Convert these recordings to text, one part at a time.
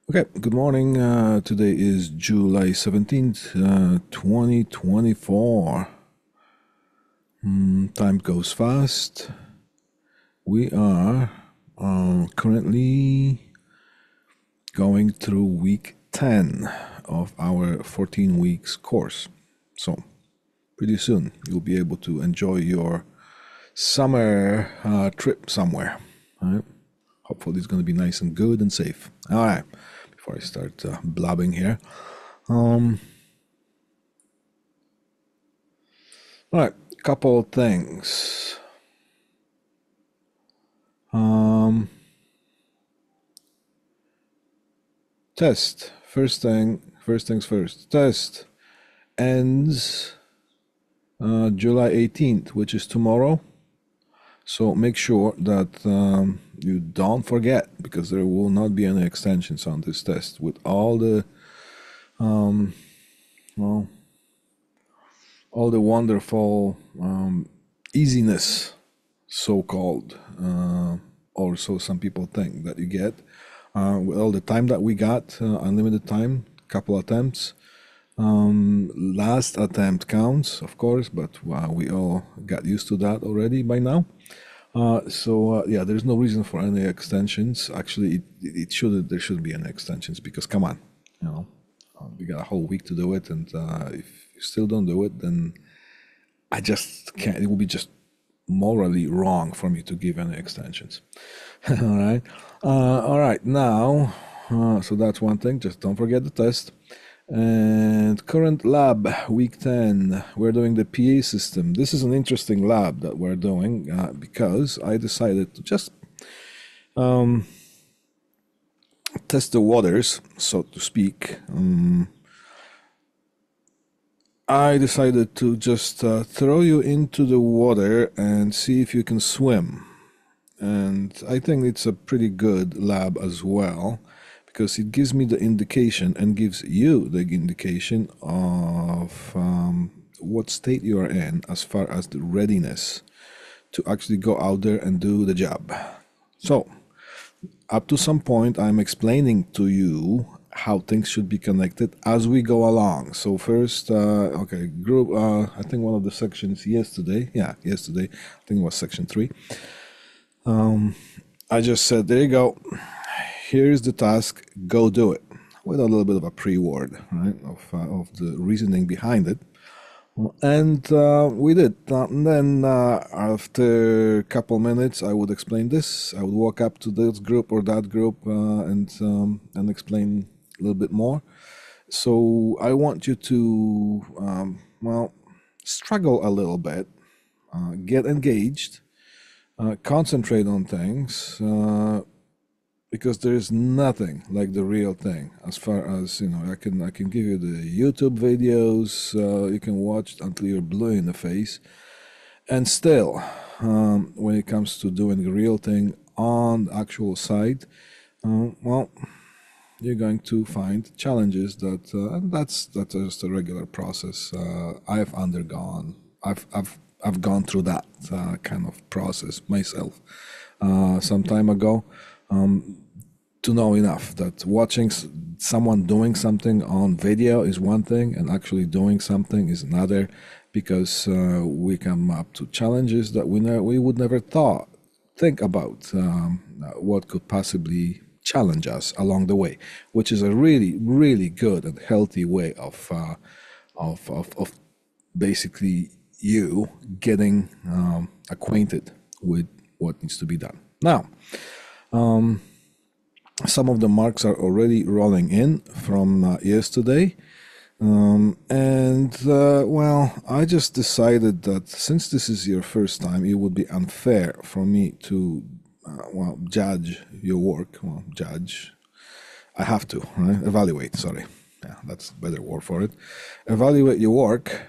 Okay, good morning. Today is July 17th, 2024. Time goes fast. We are currently going through week 10 of our 14 weeks course. So, pretty soon you'll be able to enjoy your summer trip somewhere. All right? Hopefully, it's going to be nice and good and safe. All right, before I start blabbing here. All right, couple things. Um, Test. First things first. Test ends July 18th, which is tomorrow. So make sure that you don't forget, because there will not be any extensions on this test with all the well, all the wonderful easiness, so-called, or so some people think that you get with all the time that we got, unlimited time, couple attempts. Last attempt counts, of course, but we all got used to that already by now. Yeah, there's no reason for any extensions. Actually, it shouldn't. There shouldn't be any extensions because come on, you know, we got a whole week to do it, and if you still don't do it, then I just can't. It would be just morally wrong for me to give any extensions. All right. All right. Now, so that's one thing. Just don't forget the test. And current lab, week 10, we're doing the PA system. This is an interesting lab that we're doing because I decided to just test the waters, so to speak. I decided to just throw you into the water and see if you can swim. And I think it's a pretty good lab as well because it gives me the indication and gives you the indication of what state you are in as far as the readiness to actually go out there and do the job. So, up to some point, I'm explaining to you how things should be connected as we go along. So first, okay, group, I think one of the sections yesterday, yesterday, I think it was section 3. I just said, there you go. Here's the task. Go do it. With a little bit of a pre-word, right, of the reasoning behind it. And we did. And then after a couple minutes, I would explain this. I would walk up to this group or that group and explain a little bit more. So I want you to, struggle a little bit, get engaged, concentrate on things, because there's nothing like the real thing. As far as I can give you the YouTube videos. You can watch until you're blue in the face, and still, when it comes to doing the real thing on the actual site, you're going to find challenges and that's just a regular process. I've undergone. I've gone through that kind of process myself some time ago, to know enough that watching someone doing something on video is one thing and actually doing something is another, because we come up to challenges that we would never think about what could possibly challenge us along the way, which is a really, really good and healthy way of basically you getting acquainted with what needs to be done. Now, some of the marks are already rolling in from yesterday. I just decided that since this is your first time, it would be unfair for me to, judge your work. Well, judge. I have to, right? Evaluate, sorry. Yeah, that's a better word for it. Evaluate your work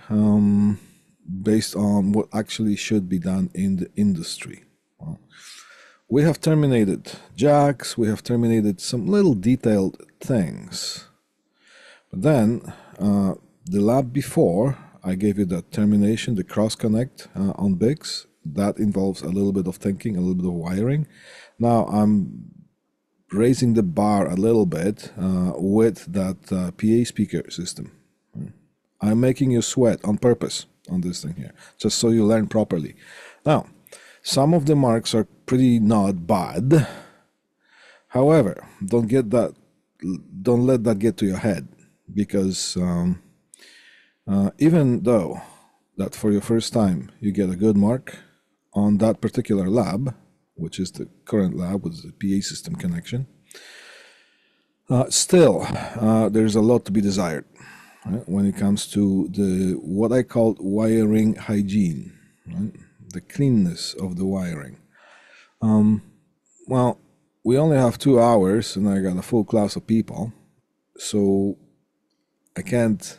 based on what actually should be done in the industry. We have terminated jacks, we have terminated some little detailed things. But then, the lab before, I gave you that termination, the cross connect on BIGS. That involves a little bit of thinking, a little bit of wiring. Now I'm raising the bar a little bit with that PA speaker system. I'm making you sweat on purpose on this thing here, just so you learn properly. Now, some of the marks are pretty not bad. However, don't let that get to your head, because even though that for your first time you get a good mark on that particular lab, which is the current lab with the PA system connection, still there's a lot to be desired, right, when it comes to the what I call wiring hygiene, right? The cleanness of the wiring. Well, we only have 2 hours and I got a full class of people, so I can't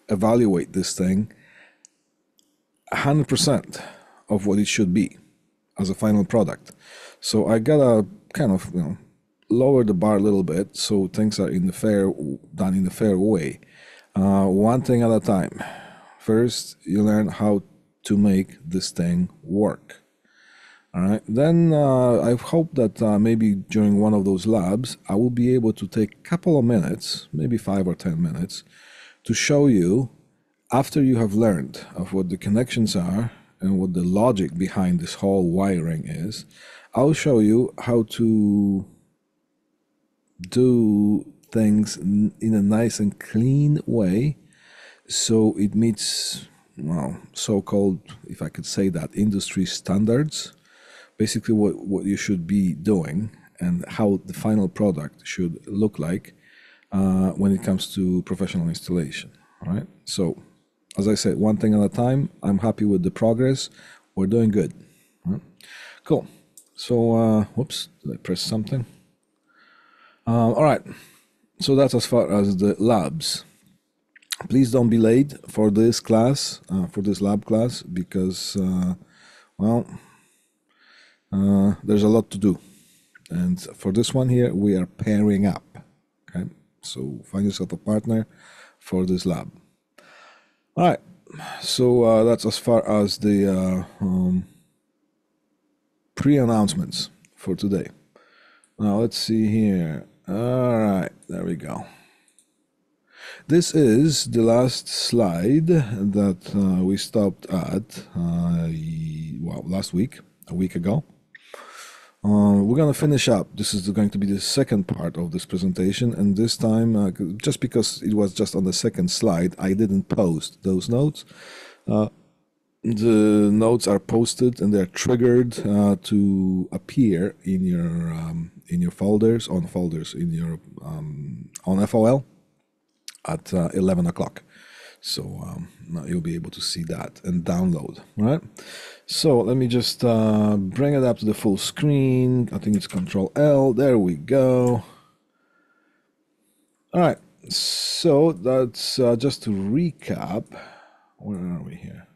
evaluate this thing 100% of what it should be as a final product. So I gotta kind of, lower the bar a little bit so things are done in the fair way. One thing at a time. First, you learn how to make this thing work. All right. Then I hope that maybe during one of those labs, I will be able to take a couple of minutes, maybe 5 or 10 minutes, to show you, after you have learned of what the connections are and what the logic behind this whole wiring is, I'll show you how to do things in a nice and clean way, so it meets, well, so-called, if I could say that, industry standards. Basically what you should be doing and how the final product should look like when it comes to professional installation. All right. So, as I said, one thing at a time. I'm happy with the progress. We're doing good. All right. Cool. So, whoops, did I press something? All right. So that's as far as the labs. Please don't be late for this class, for this lab class, because, well, there's a lot to do. And for this one here, we are pairing up. Okay, so find yourself a partner for this lab. All right, so that's as far as the pre-announcements for today. Now let's see here. All right, there we go. This is the last slide that we stopped at, well, last week, a week ago. We're going to finish up. This is going to be the second part of this presentation, and this time, just because it was just on the second slide, I didn't post those notes. The notes are posted and they're triggered to appear in your folders, in your on FOL at 11 o'clock. So now you'll be able to see that and download, right? So let me just bring it up to the full screen. I think it's Control L. There we go. All right. So that's just to recap. Where are we here?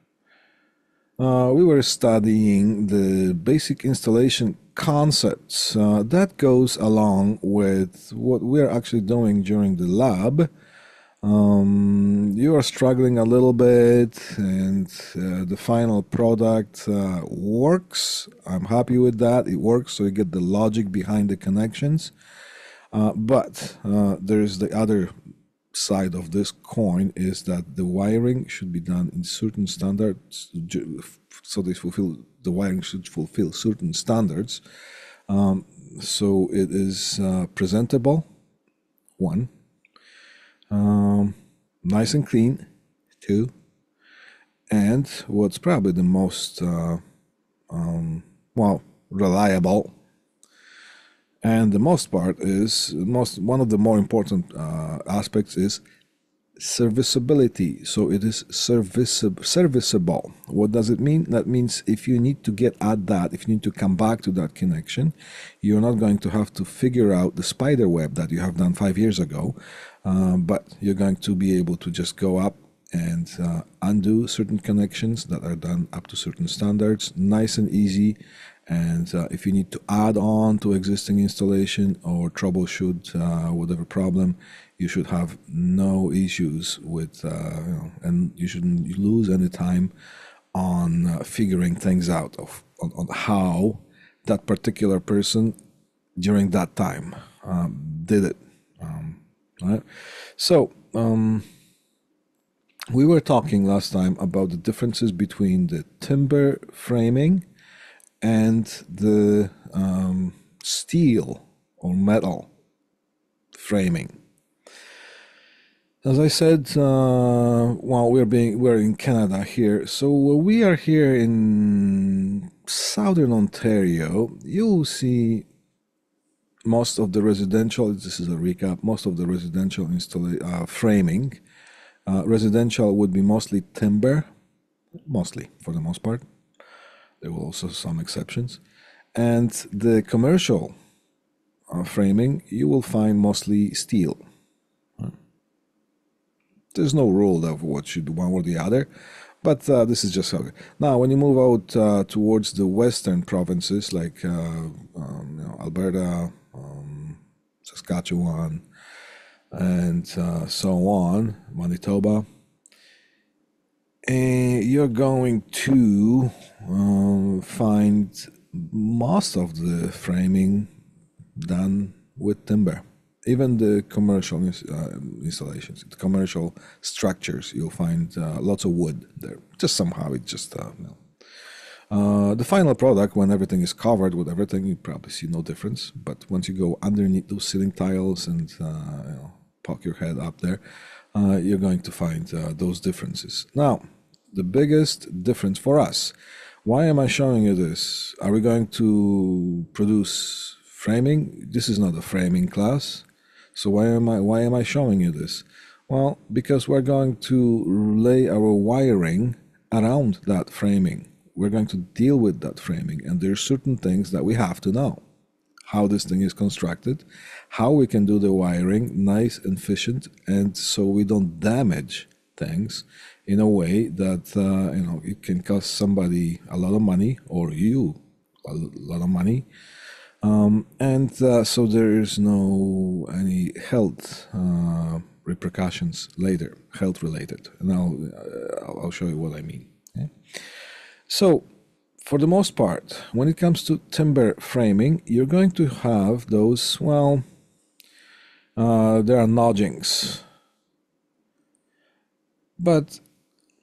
We were studying the basic installation concepts. That goes along with what we're actually doing during the lab. You are struggling a little bit, and the final product works. I'm happy with that. It works, so you get the logic behind the connections. But there's the other side of this coin, is that the wiring should be done in certain standards, so the wiring should fulfill certain standards, so it is presentable, one, nice and clean, two, and what's probably the most well, reliable. And the most part is one of the more important aspects is serviceability. So it is serviceable. What does it mean? That means if you need to get at that, if you need to come back to that connection, you're not going to have to figure out the spider web that you have done 5 years ago, but you're going to be able to just go up and undo certain connections that are done up to certain standards, nice and easy. And if you need to add on to existing installation or troubleshoot whatever problem, you should have no issues with, and you shouldn't lose any time on figuring things out on how that particular person during that time did it. Right? So we were talking last time about the differences between the timber framing and the steel or metal framing. As I said, well, we're in Canada here, so we are here in southern Ontario. You'll see most of the residential. This is a recap. Most of the residential framing. Residential would be mostly timber, mostly for the most part. There were also some exceptions, and the commercial framing you will find mostly steel. There's no rule of what should one or the other, but this is just how. Now, when you move out towards the western provinces like Alberta, Saskatchewan, and so on, Manitoba, you're going to find most of the framing done with timber. Even the commercial installations, the commercial structures, you'll find lots of wood there. Just somehow it just, the final product, when everything is covered with everything, you probably see no difference. But once you go underneath those ceiling tiles and poke your head up there, you're going to find those differences. Now, the biggest difference for us, why am I showing you this? Are we going to produce framing? This is not a framing class. So why am I showing you this? Well, because we're going to lay our wiring around that framing. We're going to deal with that framing, and there's certain things that we have to know. How this thing is constructed, how we can do the wiring nice and efficient, and so we don't damage things in a way that it can cost somebody a lot of money or you a lot of money. So there is no any health repercussions later, health related, and I'll show you what I mean. Okay? So, for the most part, when it comes to timber framing, you're going to have those. Well, there are notchings, but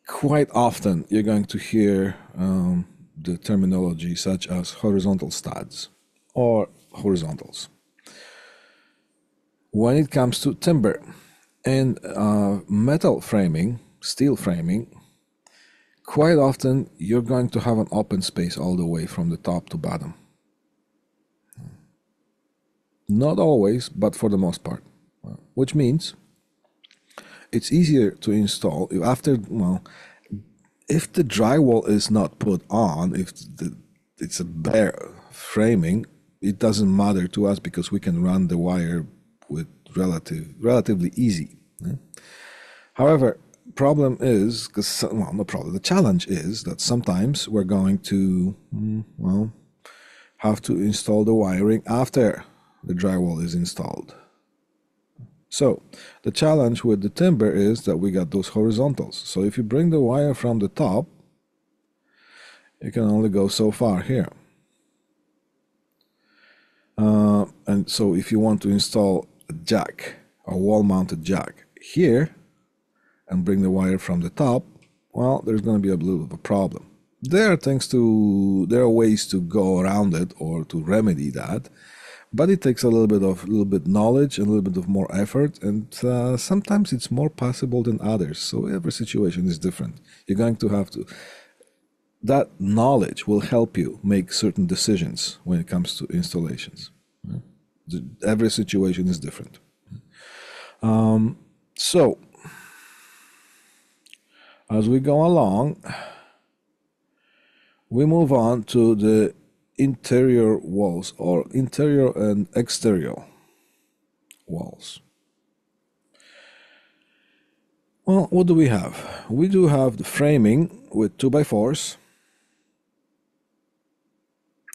quite often you're going to hear the terminology such as horizontal studs or horizontals. When it comes to timber and metal framing, steel framing, quite often you're going to have an open space all the way from the top to bottom. Not always, but for the most part, which means it's easier to install if the drywall is not put on, if it's a bare framing, it doesn't matter to us because we can run the wire with relatively easy. However, the challenge is that sometimes we're going to have to install the wiring after the drywall is installed. So the challenge with the timber is that we got those horizontals. So if you bring the wire from the top, you can only go so far here. And so if you want to install a jack, a wall-mounted jack here, and bring the wire from the top, well, there's going to be a little of a problem. There are ways to go around it or to remedy that, but it takes a little bit knowledge and a little bit of more effort, and sometimes it's more possible than others. So every situation is different. You're going to have to. That knowledge will help you make certain decisions when it comes to installations. Every situation is different. So as we go along, we move on to the interior walls, or interior and exterior walls. Well, what do we have? We do have the framing with 2x4s,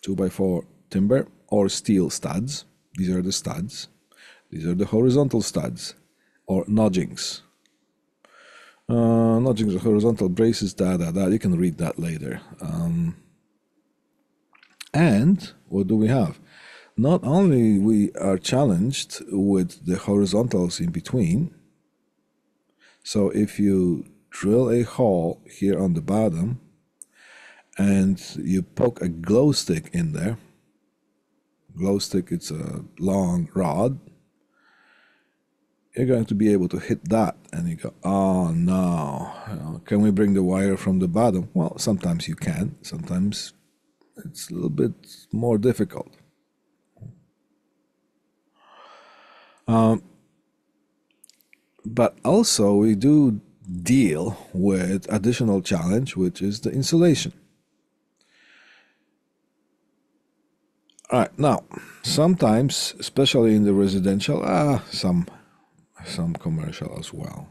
2x4 timber or steel studs. These are the studs. These are the horizontal studs or notchings. Notchings or horizontal braces, you can read that later. And what do we have? Not only we are challenged with the horizontals in between, so if you drill a hole here on the bottom and you poke a glow stick in there, glow stick, it's a long rod, you're going to be able to hit that and you go, oh no, can we bring the wire from the bottom? Well, sometimes you can, sometimes it's a little bit more difficult. But also we do deal with additional challenge, which is the insulation. All right, now, sometimes, especially in the residential, some commercial as well,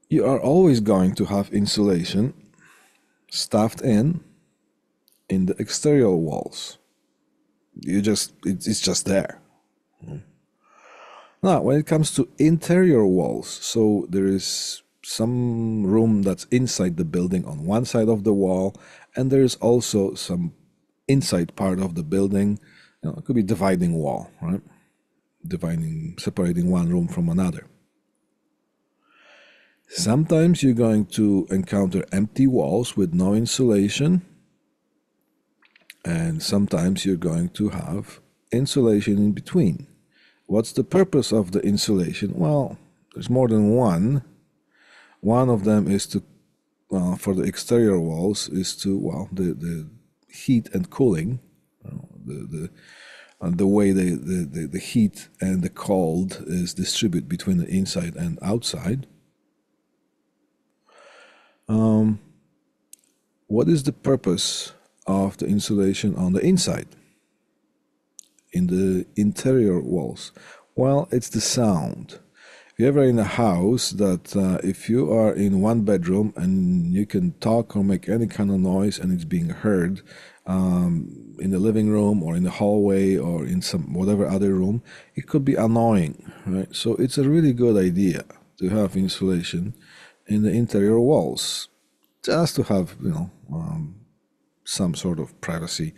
you are always going to have insulation stuffed in the exterior walls. It's just there. Now, when it comes to interior walls, so there is some room that's inside the building on one side of the wall, and there is also some inside part of the building. It could be dividing wall, right? Separating one room from another. Sometimes you're going to encounter empty walls with no insulation, and sometimes you're going to have insulation in between. What's the purpose of the insulation? Well, there's more than one. One of them is to, for the exterior walls, is to, the heat and cooling, the way the heat and the cold is distributed between the inside and outside. What is the purpose of the insulation on the inside, in the interior walls? Well, it's the sound. If you're ever in a house that if you are in one bedroom and you can talk or make any kind of noise and it's being heard in the living room or in the hallway or in some whatever other room, it could be annoying, right? So it's a really good idea to have insulation in the interior walls, just to have some sort of privacy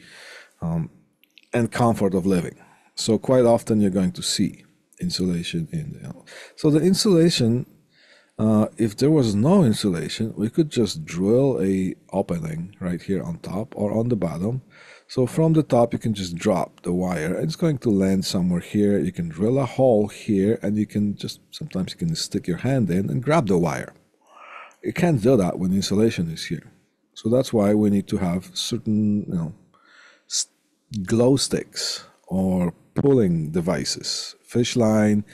and comfort of living. So quite often you're going to see insulation in the, so the insulation, if there was no insulation, we could just drill a opening right here on top or on the bottom. So from the top you can just drop the wire. It's going to land somewhere here. You can drill a hole here, and you can just, sometimes you can stick your hand in and grab the wire. You can't do that when insulation is here. So that's why we need to have certain glow sticks or pulling devices, fish line,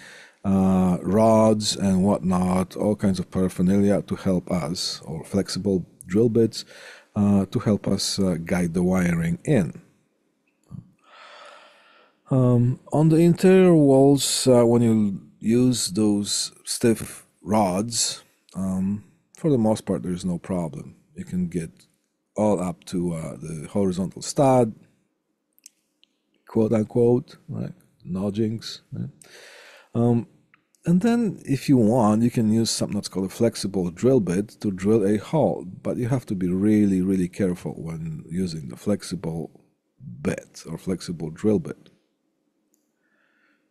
rods and whatnot, all kinds of paraphernalia to help us, or flexible drill bits to help us guide the wiring in. On the interior walls, when you use those stiff rods, for the most part there's no problem. You can get all up to the horizontal stud, quote unquote, right? Nodgings, right? And then if you want, you can use something that's called a flexible drill bit to drill a hole, but you have to be really, really careful when using the flexible bit or flexible drill bit.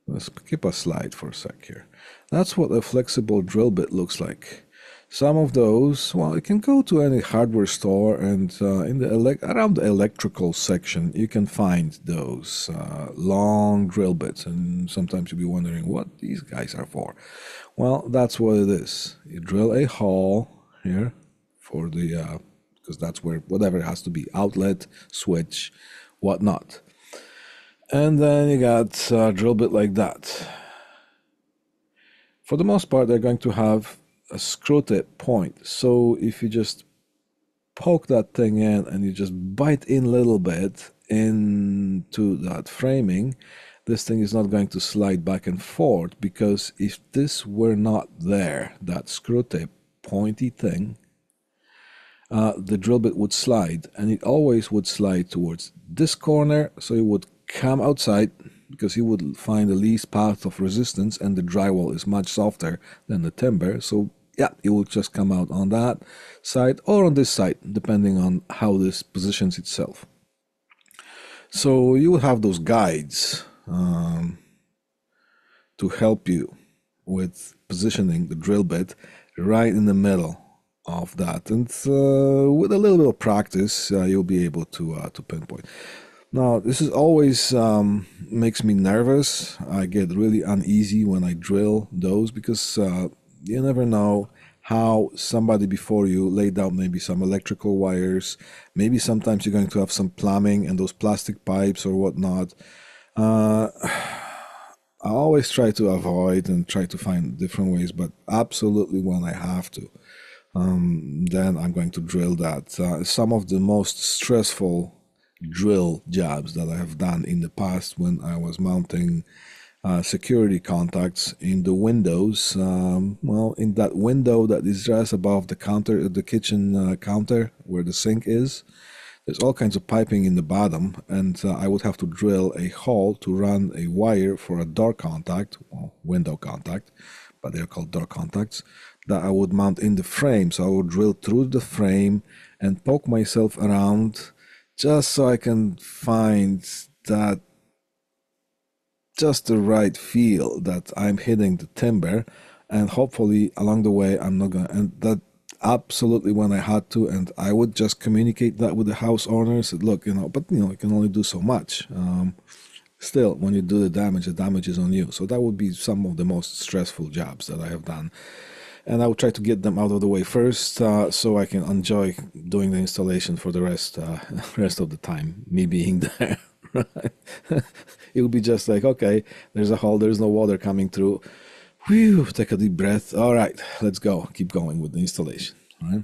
Let's keep a slide for a sec here. That's what a flexible drill bit looks like. Some of those, well, you can go to any hardware store, and in the around the electrical section, you can find those long drill bits, and sometimes you'll be wondering what these guys are for. Well, that's what it is. You drill a hole here for the, because that's where whatever has to be, outlet, switch, whatnot. And then you got a drill bit like that. For the most part, they're going to have a screw tip point. So if you just poke that thing in and you just bite in a little bit into that framing, this thing is not going to slide back and forth, because if this were not there, that screw tip pointy thing, the drill bit would slide, and it always would slide towards this corner, so it would come outside because you would find the least path of resistance, and the drywall is much softer than the timber, so yeah, it will just come out on that side or on this side, depending on how this positions itself. So you will have those guides to help you with positioning the drill bit right in the middle of that, and with a little bit of practice, you'll be able to pinpoint. Now, this is always makes me nervous. I get really uneasy when I drill those because you never know how somebody before you laid out maybe some electrical wires. Maybe sometimes you're going to have some plumbing and those plastic pipes or whatnot. I always try to avoid and try to find different ways, but absolutely when I have to, then I'm going to drill that. Some of the most stressful drill jobs that I have done in the past when I was mounting security contacts in the windows. Well, in that window that is just above the counter, the kitchen counter where the sink is, there's all kinds of piping in the bottom, and I would have to drill a hole to run a wire for a door contact, well, window contact, but they're called door contacts, that I would mount in the frame. So I would drill through the frame and poke myself around just so I can find that just the right feel that I'm hitting the timber, and hopefully along the way I'm not gonna, and that absolutely when I had to, and I would just communicate that with the house owners. Look, but you can only do so much. Still, when you do the damage is on you. So that would be some of the most stressful jobs that I have done, and I would try to get them out of the way first, so I can enjoy doing the installation for the rest of the time, me being there. Right? It would be just like, okay, there's a hole, there's no water coming through. Whew, take a deep breath. All right, let's go. Keep going with the installation. All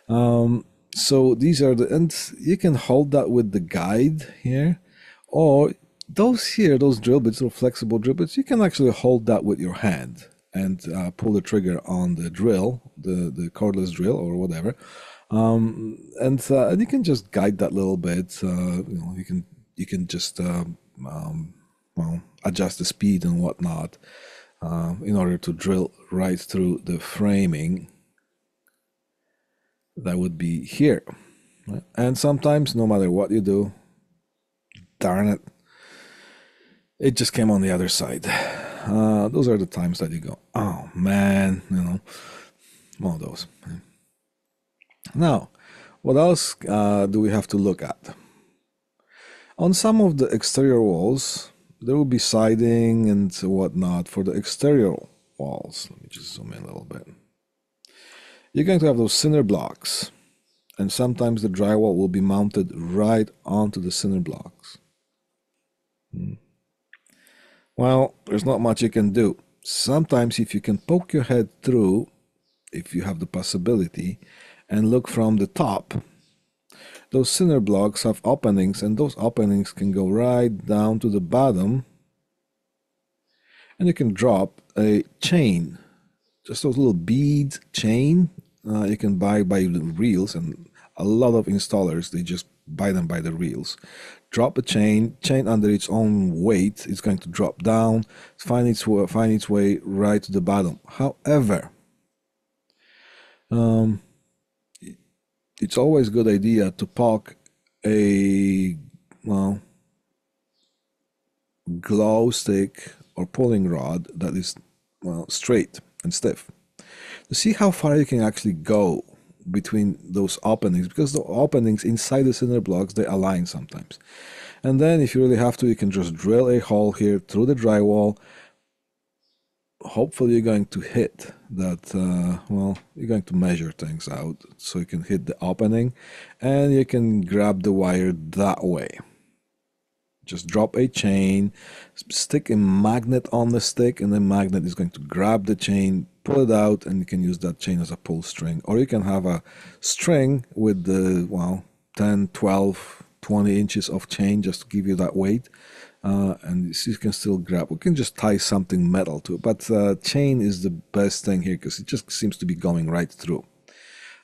right. So these are and you can hold that with the guide here, or those drill bits or flexible drill bits, you can actually hold that with your hand and pull the trigger on the drill, the cordless drill or whatever, and you can just guide that little bit. You can just well, adjust the speed and whatnot in order to drill right through the framing that would be here. Right? And sometimes, no matter what you do, darn it, it just came on the other side. Those are the times that you go, oh man, one of those. Now, what else do we have to look at? On some of the exterior walls, there will be siding and whatnot for the exterior walls. Let me just zoom in a little bit. You're going to have those cinder blocks, and sometimes the drywall will be mounted right onto the cinder blocks. Well, there's not much you can do. Sometimes if you can poke your head through, if you have the possibility, and look from the top, those cinder blocks have openings, and those openings can go right down to the bottom, and you can drop a chain, just those little beads chain. You can buy by the reels, and a lot of installers, they just buy them by the reels. Drop a chain under its own weight, it's going to drop down, find its way right to the bottom. However, it's always a good idea to poke a glow stick or pulling rod that is straight and stiff to see how far you can actually go between those openings, because the openings inside the cinder blocks, they align sometimes. And then if you really have to, you can just drill a hole here through the drywall. Hopefully you're going to hit that, you're going to measure things out so you can hit the opening, and you can grab the wire that way. Just drop a chain, stick a magnet on the stick, and the magnet is going to grab the chain, pull it out, and you can use that chain as a pull string. Or you can have a string with the 10, 12, 20 inches of chain just to give you that weight, and you can still grab. We can just tie something metal to it, but chain is the best thing here because it just seems to be going right through.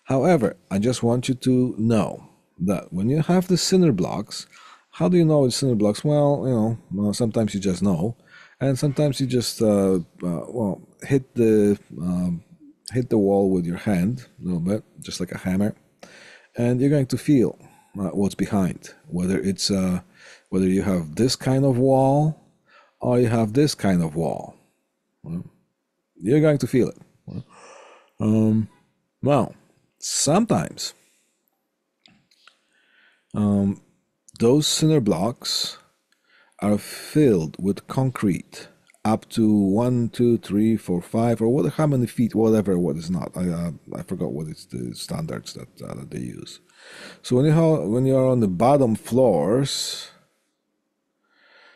However, I just want you to know that when you have the cinder blocks, how do you know it's cinder blocks? Well, sometimes you just know, and sometimes you just hit the wall with your hand a little bit, just like a hammer, and you're going to feel what's behind, whether it's whether you have this kind of wall or you have this kind of wall. You're going to feel it. Well, sometimes those cinder blocks are filled with concrete up to 1, 2, 3, 4, 5, or what? How many feet? Whatever. What is not? I forgot what is the standards that they use. So when you are on the bottom floors,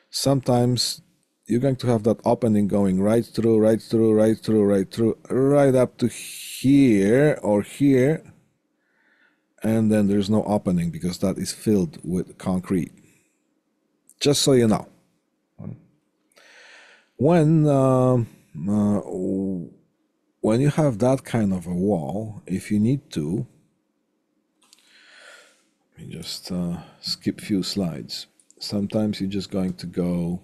sometimes you're going to have that opening going right through, right through, right through, right through, right up to here or here, and then there's no opening because that is filled with concrete. Just so you know. When you have that kind of a wall, if you need to, let me just skip a few slides. Sometimes you're just going to go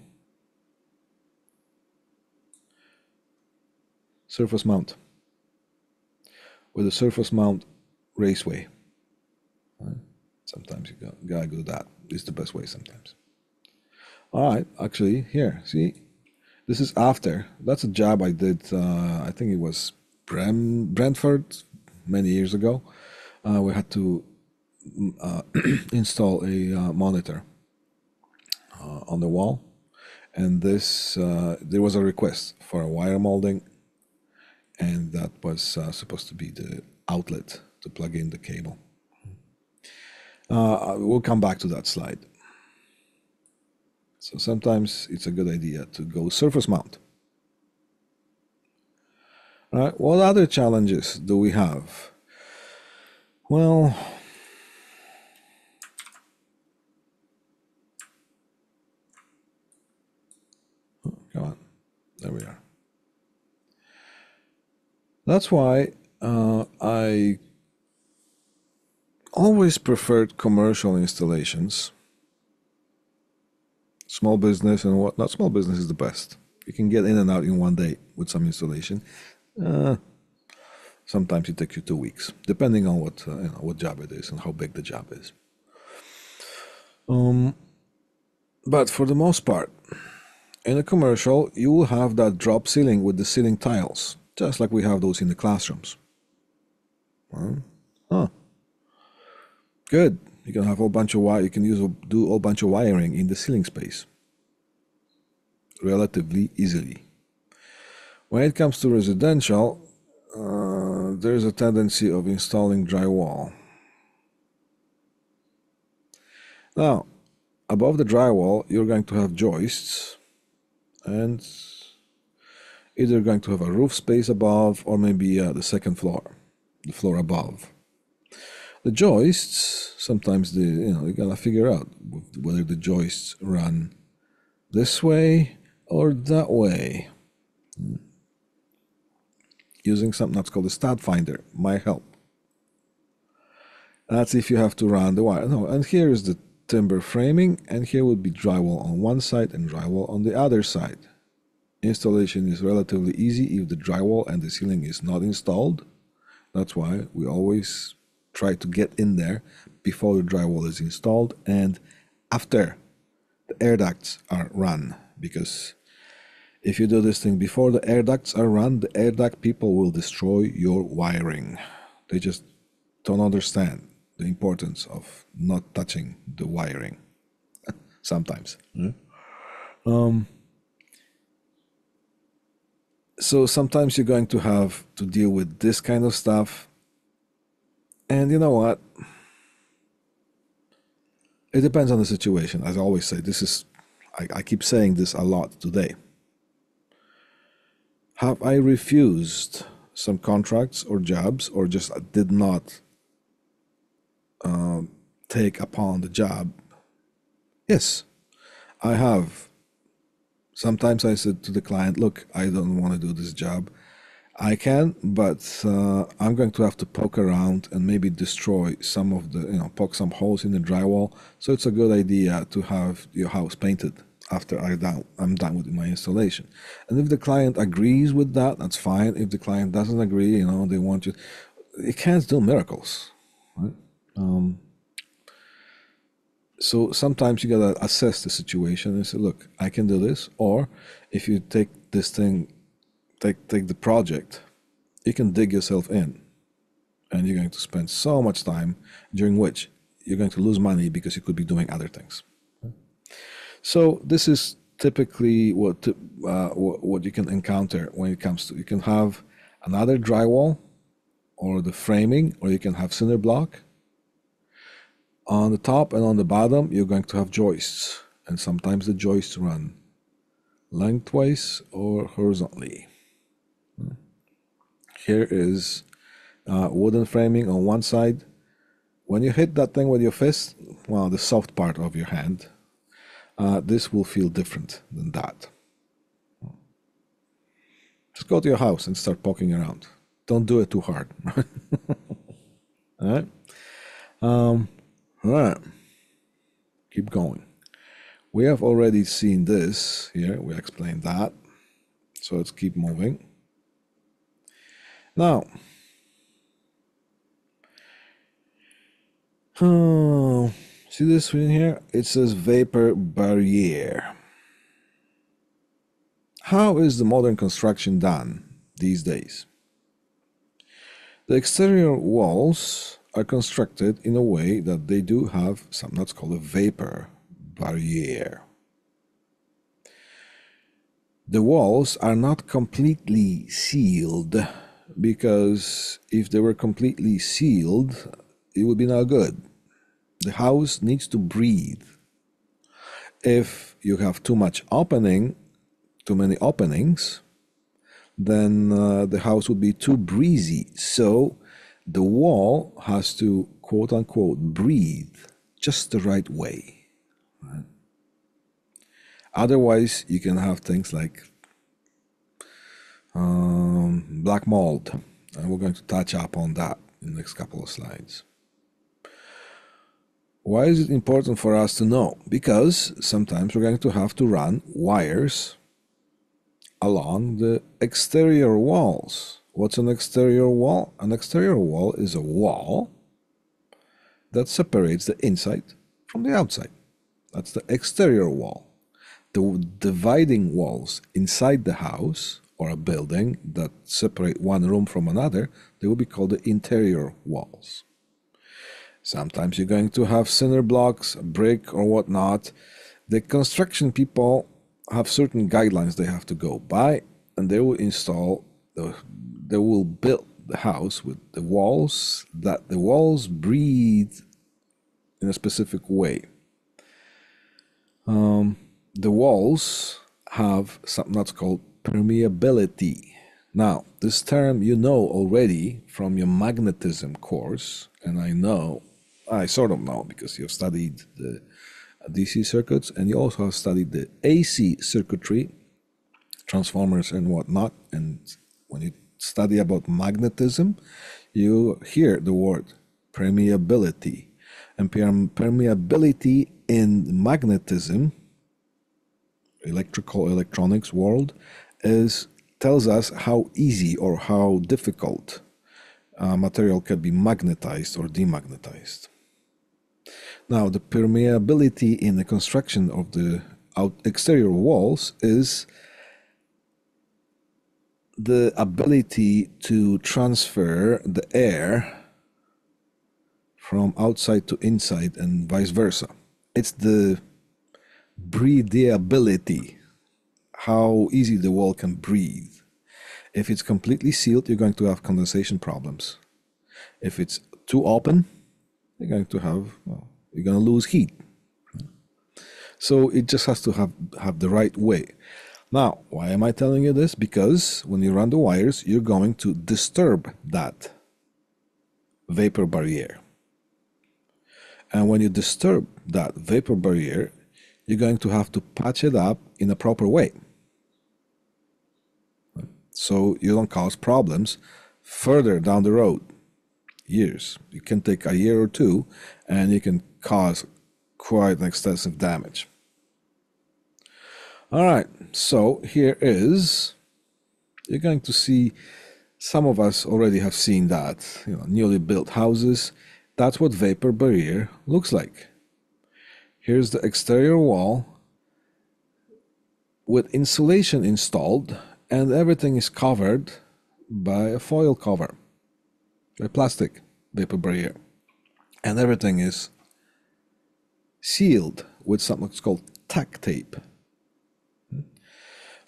surface mount with a surface mount raceway. Sometimes you gotta do that. It's the best way sometimes. All right, actually, here, see, this is after. That's a job I did. I think it was Brentford many years ago. We had to install a monitor on the wall, and this there was a request for a wire molding, and that was supposed to be the outlet to plug in the cable. We'll come back to that slide. So sometimes it's a good idea to go surface mount. All right, what other challenges do we have? Well, come on, there we are. That's why I always preferred commercial installations. Small business and whatnot. Small business is the best. You can get in and out in one day with some installation. Sometimes it takes you 2 weeks, depending on what job it is and how big the job is. But for the most part, in a commercial, you will have that drop ceiling with the ceiling tiles, just like we have those in the classrooms. Good. You can have a whole bunch of wire. You can do a whole bunch of wiring in the ceiling space relatively easily. When it comes to residential, there's a tendency of installing drywall. Now, above the drywall, you're going to have joists, and either going to have a roof space above, or maybe the second floor, the floor above. The joists, sometimes you gotta figure out whether the joists run this way or that way. Using something that's called a stud finder might help. That's if you have to run the wire. No, and here is the timber framing, and here would be drywall on one side and drywall on the other side. Installation is relatively easy if the drywall and the ceiling is not installed. That's why we always try to get in there before the drywall is installed and after the air ducts are run, because if you do this thing before the air ducts are run, the air duct people will destroy your wiring. They just don't understand the importance of not touching the wiring sometimes. So sometimes you're going to have to deal with this kind of stuff. And you know what? It depends on the situation. As I always say, I keep saying this a lot today. Have I refused some contracts or jobs, or just did not take upon the job? Yes, I have. Sometimes I said to the client, look, I don't want to do this job. I can, but I'm going to have to poke around and maybe destroy some of the, poke some holes in the drywall. So it's a good idea to have your house painted after I'm done with my installation. And if the client agrees with that, that's fine. If the client doesn't agree, they want you, you can't do miracles, right? So sometimes you gotta assess the situation and say, look, I can do this. Or if you take this thing, take the project, you can dig yourself in, and you're going to spend so much time during which you're going to lose money because you could be doing other things. So this is typically what you can encounter when it comes to, you can have another drywall or the framing, or you can have cinder block. On the top and on the bottom, you're going to have joists, and sometimes the joists run lengthwise or horizontally. Here is wooden framing on one side. When you hit that thing with your fist, well, the soft part of your hand, this will feel different than that. Just go to your house and start poking around. Don't do it too hard. All right? All right. Keep going. We have already seen this here. We explained that. So let's keep moving. Now, see this screen here? It says vapor barrier. How is the modern construction done these days? The exterior walls are constructed in a way that they do have something that's called a vapor barrier. The walls are not completely sealed, because if they were completely sealed, it would be no good. The house needs to breathe. If you have too many openings, then the house would be too breezy. So the wall has to, quote unquote, breathe just the right way. Right? Otherwise, you can have things like black mold, and we're going to touch up on that in the next couple of slides. Why is it important for us to know? Because sometimes we're going to have to run wires along the exterior walls. What's an exterior wall? An exterior wall is a wall that separates the inside from the outside. That's the exterior wall. The dividing walls inside the house or a building that separate one room from another, they will be called the interior walls. Sometimes you're going to have cinder blocks, brick, or whatnot. The construction people have certain guidelines they have to go by, and they will they will build the house with the walls, that the walls breathe in a specific way. The walls have something that's called permeability. Now, this term you know already from your magnetism course, and I sort of know because you've studied the DC circuits, and you also have studied the AC circuitry, transformers and whatnot. And when you study about magnetism, you hear the word permeability. And permeability in magnetism, electronics world, tells us how easy or how difficult material can be magnetized or demagnetized. Now, the permeability in the construction of the exterior walls is the ability to transfer the air from outside to inside and vice versa. It's the breathability, how easy the wall can breathe. If it's completely sealed, you're going to have condensation problems. If it's too open, you're going to lose heat. So it just has to have the right way. Now, why am I telling you this? Because when you run the wires, you're going to disturb that vapor barrier. And when you disturb that vapor barrier, you're going to have to patch it up in a proper way, so you don't cause problems further down the road, years. It can take a year or two, and you can cause quite an extensive damage. All right, so here is, you're going to see, some of us already have seen that, newly built houses. That's what vapor barrier looks like. Here's the exterior wall with insulation installed, and everything is covered by a foil cover, a plastic vapor barrier, and everything is sealed with something that's called tack tape.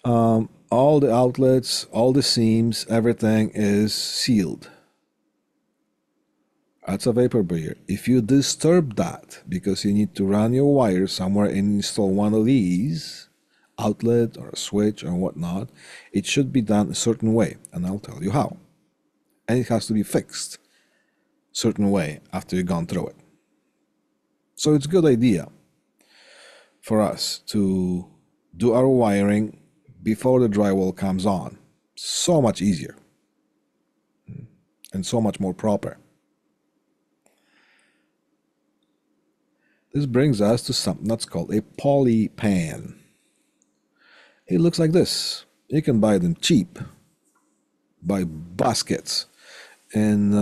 All the outlets, all the seams, everything is sealed. That's a vapor barrier. If you disturb that because you need to run your wire somewhere and install one of these, outlet or a switch or whatnot, it should be done a certain way, and I'll tell you how. And it has to be fixed a certain way after you've gone through it. So it's a good idea for us to do our wiring before the drywall comes on. So much easier and so much more proper. This brings us to something that's called a poly pan. It looks like this. You can buy them cheap, buy baskets in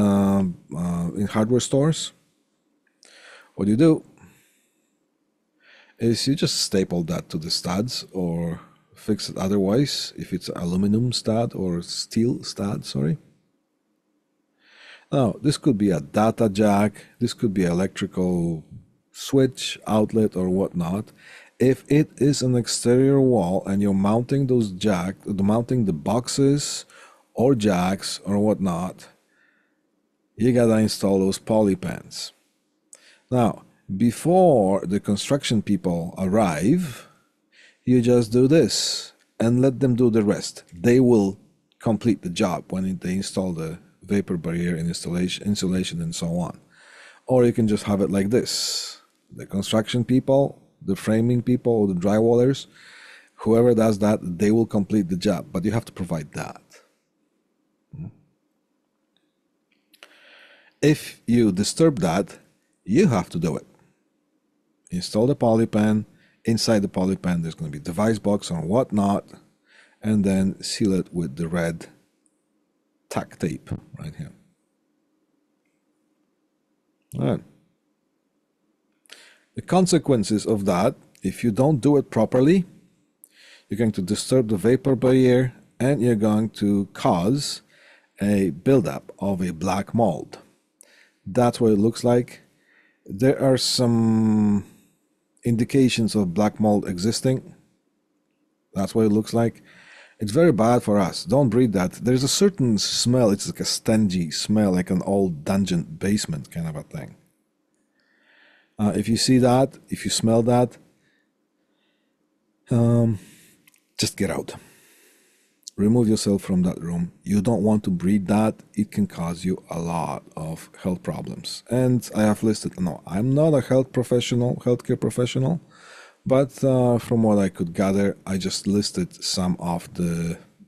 hardware stores. What you do is you just staple that to the studs or fix it otherwise if it's an aluminum stud or steel stud, sorry. Now, this could be a data jack, this could be electrical switch, outlet, or whatnot. If it is an exterior wall and you're mounting those mounting the boxes or jacks or whatnot, you gotta install those poly pans. Now, before the construction people arrive, you just do this and let them do the rest. They will complete the job when they install the vapor barrier and insulation and so on. Or you can just have it like this. The construction people, the framing people, or the drywallers, whoever does that, they will complete the job, but you have to provide that. If you disturb that, you have to do it. Install the poly pan. Inside the poly pan, there's going to be device box or whatnot, and then seal it with the red tack tape right here. All right. The consequences of that, if you don't do it properly, you're going to disturb the vapor barrier and you're going to cause a buildup of a black mold. That's what it looks like. There are some indications of black mold existing. That's what it looks like. It's very bad for us. Don't breathe that. There's a certain smell. It's like a stingy smell, like an old dungeon basement kind of a thing. If you see that, if you smell that, just get out. Remove yourself from that room. You don't want to breathe that. It can cause you a lot of health problems. And I have listed, no, I'm not a healthcare professional, but from what I could gather, I just listed some of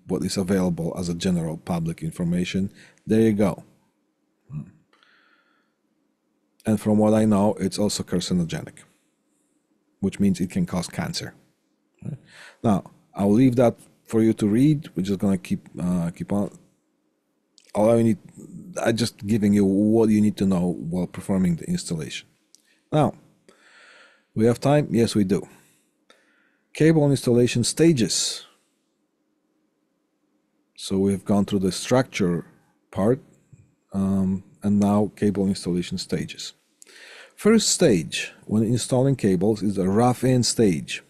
what is available as a general public information. There you go. And from what I know, it's also carcinogenic, which means it can cause cancer. Right? Now, I'll leave that for you to read. We're just going to keep on. I'm just giving you what you need to know while performing the installation. Now, we have time? Yes, we do. Cable installation stages. So we've gone through the structure part, and now cable installation stages. First stage when installing cables is the rough-in stage.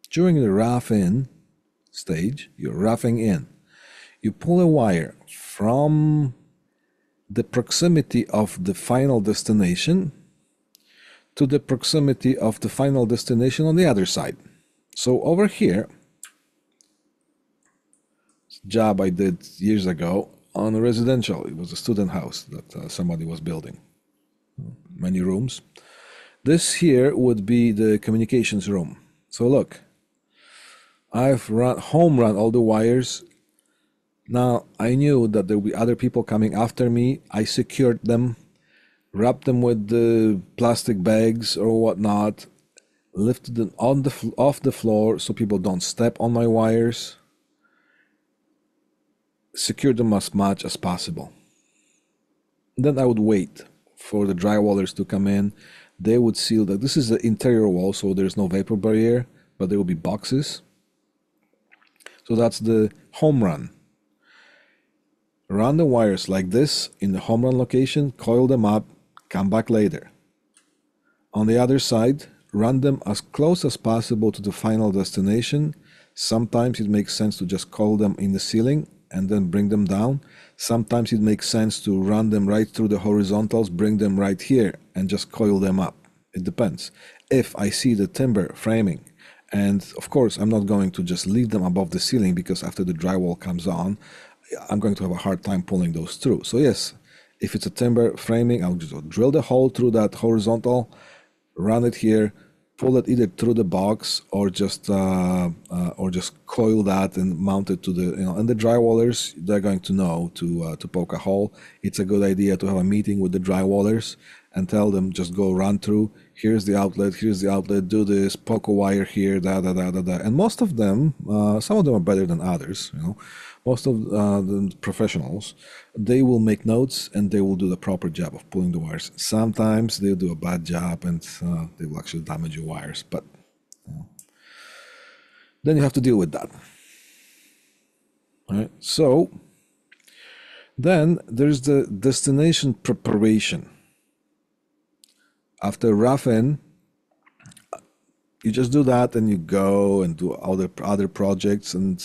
During the rough-in stage, you're roughing in. You pull a wire from the proximity of the final destination to the proximity of the final destination on the other side. So over here, job I did years ago on a residential. It was a student house that somebody was building. Many rooms. This here would be the communications room. So look, I've home run all the wires. Now I knew that there would be other people coming after me. I secured them, wrapped them with the plastic bags or whatnot, lifted them off the floor so people don't step on my wires. Secure them as much as possible. Then I would wait for the drywallers to come in. they would seal that. This is the interior wall, so there's no vapor barrier, but there will be boxes. So that's the home run. Run the wires like this in the home run location, coil them up, come back later. On the other side, run them as close as possible to the final destination. Sometimes it makes sense to just coil them in the ceiling and then bring them down. Sometimes it makes sense to run them right through the horizontals, bring them right here, and just coil them up. It depends. If I see the timber framing, and of course I'm not going to just leave them above the ceiling, because after the drywall comes on, I'm going to have a hard time pulling those through. So yes, if it's a timber framing, I'll just drill the hole through that horizontal, run it here, pull it either through the box or just coil that and mount it to the, and the drywallers, they're going to know to poke a hole. It's a good idea to have a meeting with the drywallers and tell them, just go run through, here's the outlet, do this, poke a wire here, and most of them, some of them are better than others, most of the professionals, they will make notes and they will do the proper job of pulling the wires. Sometimes they'll do a bad job and they will actually damage your wires, but then you have to deal with that. All right. So then there's the destination preparation. After roughing, you just do that and you go and do other projects and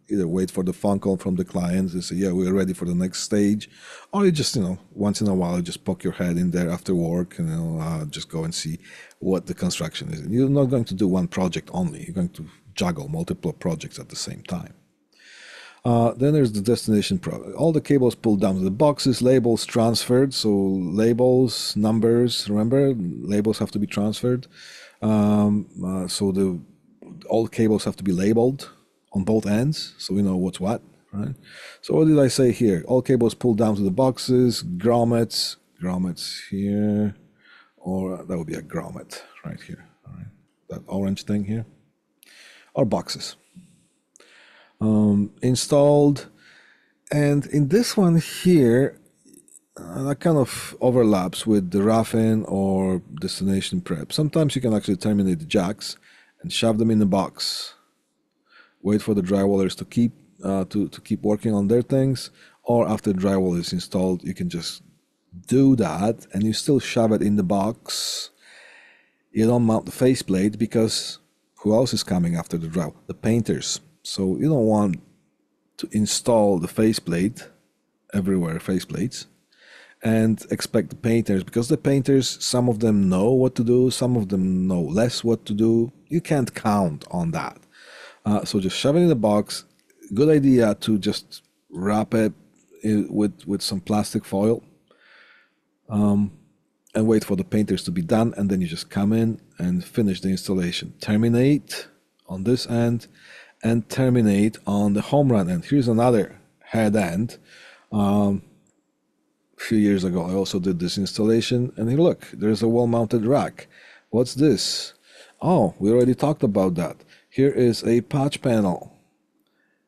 either wait for the phone call from the clients and say, yeah, we're ready for the next stage, or you just, once in a while, you just poke your head in there after work and just go and see what the construction is. And you're not going to do one project only. You're going to juggle multiple projects at the same time. Then there's the destination. All the cables pulled down to the boxes, labels transferred. So labels, numbers, remember, labels have to be transferred. So all cables have to be labeled on both ends, so we know what's what, right? So what did I say here? All cables pulled down to the boxes, grommets here, or that would be a grommet right here, all right? That orange thing here, or boxes. Installed, and in this one here, that kind of overlaps with the roughing or destination prep. Sometimes you can actually terminate the jacks and shove them in the box. Wait for the drywallers to keep working on their things, or after the drywall is installed, you can just do that and you still shove it in the box. You don't mount the faceplate because who else is coming after the drywall? The painters. So you don't want to install the faceplate everywhere, faceplates, and expect the painters, because the painters, some of them know what to do, some of them know less what to do. You can't count on that. So just shove it in the box. Good idea to just wrap it with some plastic foil and wait for the painters to be done, and then you just come in and finish the installation. Terminate on this end and terminate on the home run end. Here's another head end. A few years ago I also did this installation, and here, look, there's a wall-mounted rack. What's this? Oh, we already talked about that. Here is a patch panel.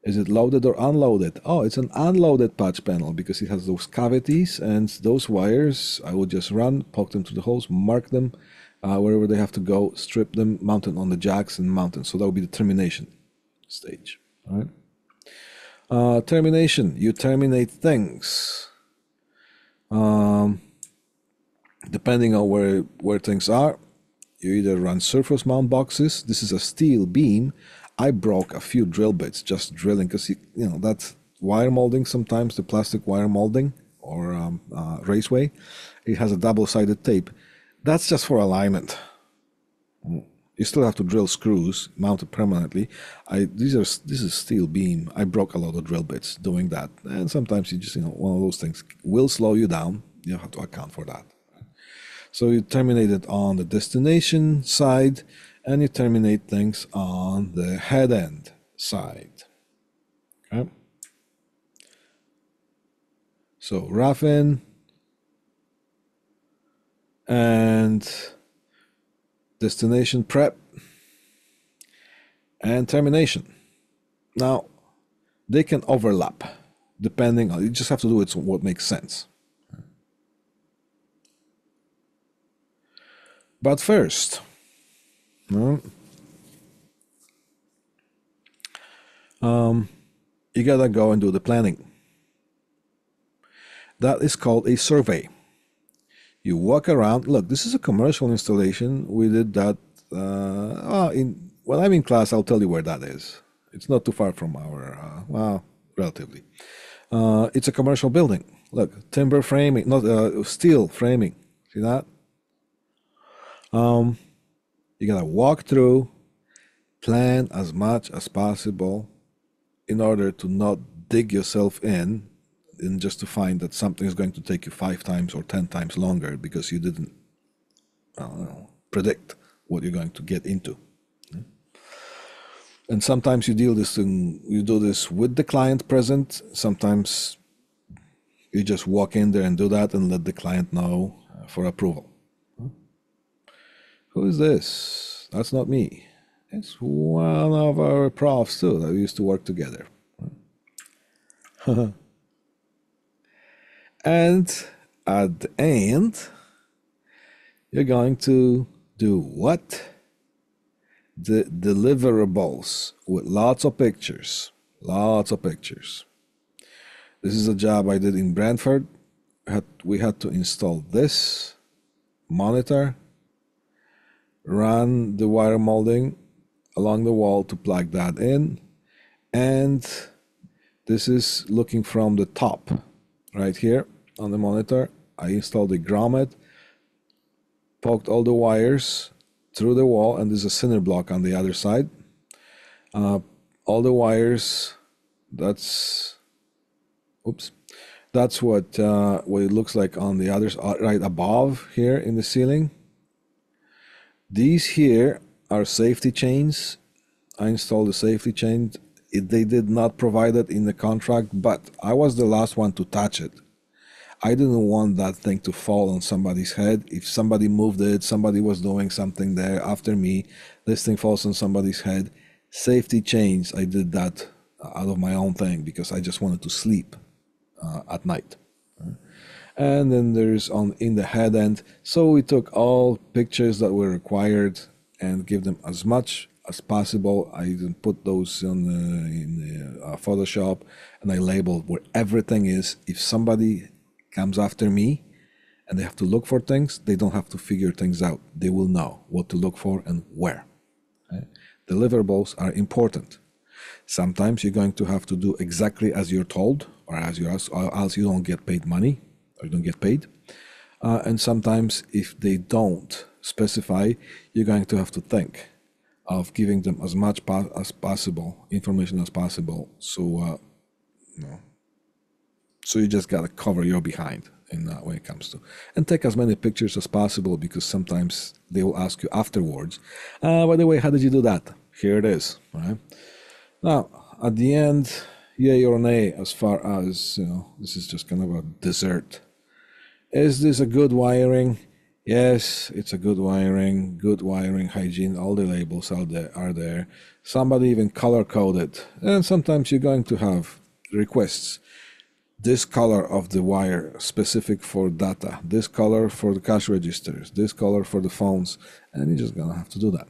Is it loaded or unloaded? Oh, it's an unloaded patch panel because it has those cavities, and those wires I would just run, poke them to the holes, mark them wherever they have to go, strip them, mount them on the jacks and mount them. So that would be the termination stage. All right. Termination, you terminate things. Depending on where things are, you either run surface mount boxes. This is a steel beam. I broke a few drill bits just drilling, because that's wire molding. Sometimes the plastic wire molding or raceway, it has a double-sided tape. That's just for alignment. You still have to drill screws mounted permanently. This is steel beam. I broke a lot of drill bits doing that, and sometimes you just one of those things will slow you down. You have to account for that. So you terminate it on the destination side, and you terminate things on the head end side. Okay. So roughing and destination prep and termination. Now, they can overlap depending on, you just have to do it what makes sense. But first, you gotta go and do the planning. That is called a survey. You walk around. Look, this is a commercial installation. We did that. When I'm in class, I'll tell you where that is. It's not too far from our, well, relatively. It's a commercial building. Look, timber framing, not steel framing. See that? You gotta walk through, plan as much as possible in order to not dig yourself in and just to find that something is going to take you 5 times or 10 times longer because you didn't predict what you're going to get into. And sometimes you do this with the client present. Sometimes you just walk in there and do that and let the client know for approval. Who is this? That's not me. It's one of our profs too that we used to work together. And at the end, you're going to do what? The deliverables with lots of pictures. Lots of pictures. This is a job I did in Brantford. We had to install this monitor, run the wire molding along the wall to plug that in, and this is looking from the top right here on the monitor. I installed a grommet, poked all the wires through the wall, and there's a cinder block on the other side. All the wires, that's what it looks like on the others, right above here in the ceiling. These here are safety chains. I installed the safety chain. They did not provide it in the contract, but I was the last one to touch it. I didn't want that thing to fall on somebody's head. If somebody moved it, somebody was doing something there after me, this thing falls on somebody's head. Safety chains, I did that out of my own thing because I just wanted to sleep at night. And then there's in the head end. So we took all pictures that were required and give them as much as possible. I even put those in the Photoshop, and I labeled where everything is. If somebody comes after me and they have to look for things, they don't have to figure things out. They will know what to look for and where. Okay? Deliverables are important. Sometimes you're going to have to do exactly as you're told, or else you don't get paid money, or you don't get paid. And sometimes if they don't specify, you're going to have to think of giving them as much as possible, information as possible. So, so you just got to cover your behind in that when it comes to, and take as many pictures as possible, because sometimes they will ask you afterwards, by the way, how did you do that? Here it is, right? Now, at the end, yay or nay, as far as, this is just kind of a dessert. Is this a good wiring? Yes, it's a good wiring hygiene. All the labels are there. Somebody even color coded. And sometimes you're going to have requests. This color of the wire specific for data, this color for the cash registers, this color for the phones, and you're just gonna have to do that.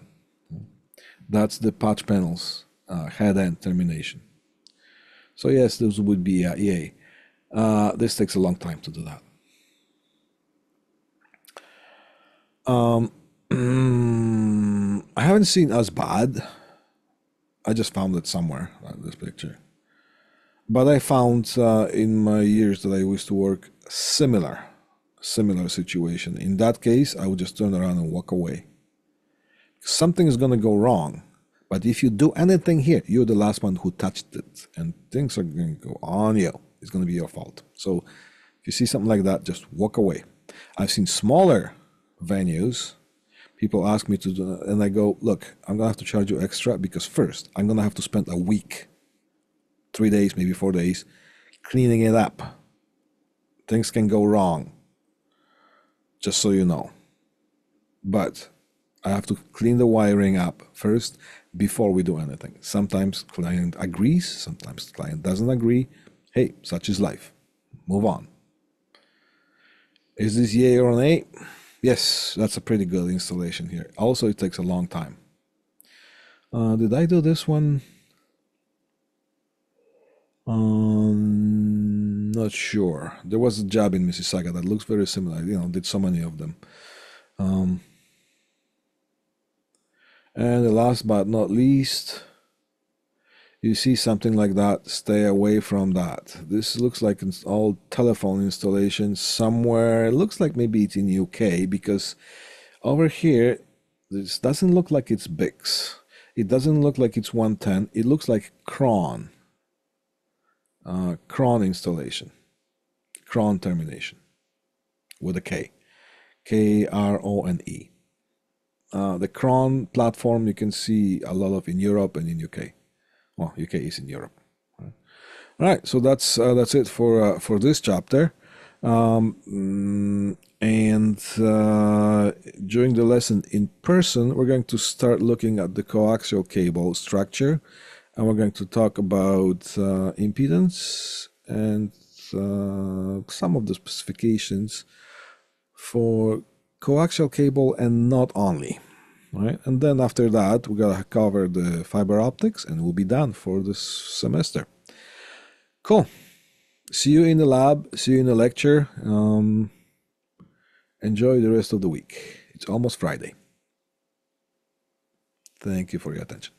That's the patch panels head-end termination. So yes, this would be yay. This takes a long time to do that. I haven't seen as bad. I just found it somewhere, this picture. But I found in my years that I used to work similar situation. In that case, I would just turn around and walk away. Something is going to go wrong. But if you do anything here, you're the last one who touched it, and things are going to go on you. It's going to be your fault. So if you see something like that, just walk away. I've seen smaller venues. People ask me to do, and I go, look, I'm going to have to charge you extra because first, I'm going to have to spend a week, 3 days, maybe 4 days, cleaning it up. Things can go wrong, just so you know. But I have to clean the wiring up first before we do anything. Sometimes client agrees, sometimes client doesn't agree. Hey, such is life. Move on. Is this yay or nay? Yes, that's a pretty good installation here. Also, it takes a long time. Did I do this one? Not sure. There was a job in Mississauga that looks very similar. Did so many of them. Um, and the last but not least, you see something like that, stay away from that. This looks like an old telephone installation somewhere. It looks like maybe it's in UK because over here, this doesn't look like it's Bix. It doesn't look like it's 110. It looks like Cron. Cron installation. Cron termination with a K. Krone. The Cron platform you can see a lot of in Europe and in UK. Well, UK is in Europe. All right, so that's it for this chapter. And during the lesson in person, we're going to start looking at the coaxial cable structure, and we're going to talk about impedance and some of the specifications for coaxial cable and not only. Right? And then after that, we're gonna cover the fiber optics and we'll be done for this semester. Cool. See you in the lab. See you in the lecture. Enjoy the rest of the week. It's almost Friday. Thank you for your attention.